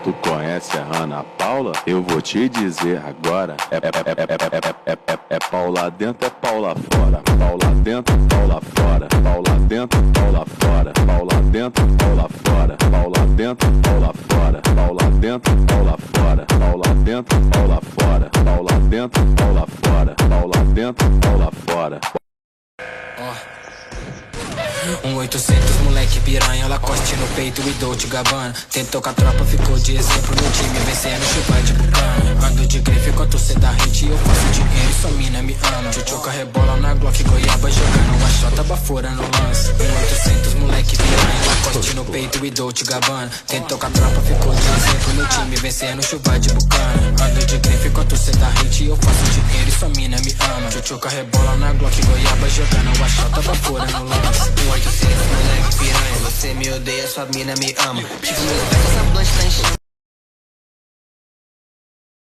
Tu conhece a Ana Paula? Eu vou te dizer agora. É pau lá dentro, é pau lá fora. Pau lá dentro, pau lá fora. Pau lá dentro, pau lá fora. Pau lá dentro, pau lá fora. Pau lá dentro, pau lá fora. Pau lá dentro, pau lá fora. Pau lá dentro, pau lá fora. Pau lá dentro, pau lá fora. Pau lá dentro, pau lá fora. 800 moleque piranha, Lacoste no peito e Dolce Gabbana. Tentou com a tropa, ficou de exemplo no time, vencendo chupa de bucana. Ando de grife enquanto cê dá hit, eu faço dinheiro e sua mina me ama. Tchutchuca rebola na Glock, goiaba jogando uma chota, bafora no lance. 800 moleque piranha, Lacoste no peito e Dolce Gabbana. Tentou com a tropa, ficou de exemplo no time, vencendo chupa de bucana. Ando de grife enquanto cê dá hit, eu faço dinheiro e sua mina me ama. Tchutchuca rebola na Glock, goiaba jogando uma chota, bafora no lance. 800 moleque piranha, você me odeia, sua mina me ama. Tipo, meus pés, essa blunt tá enchendo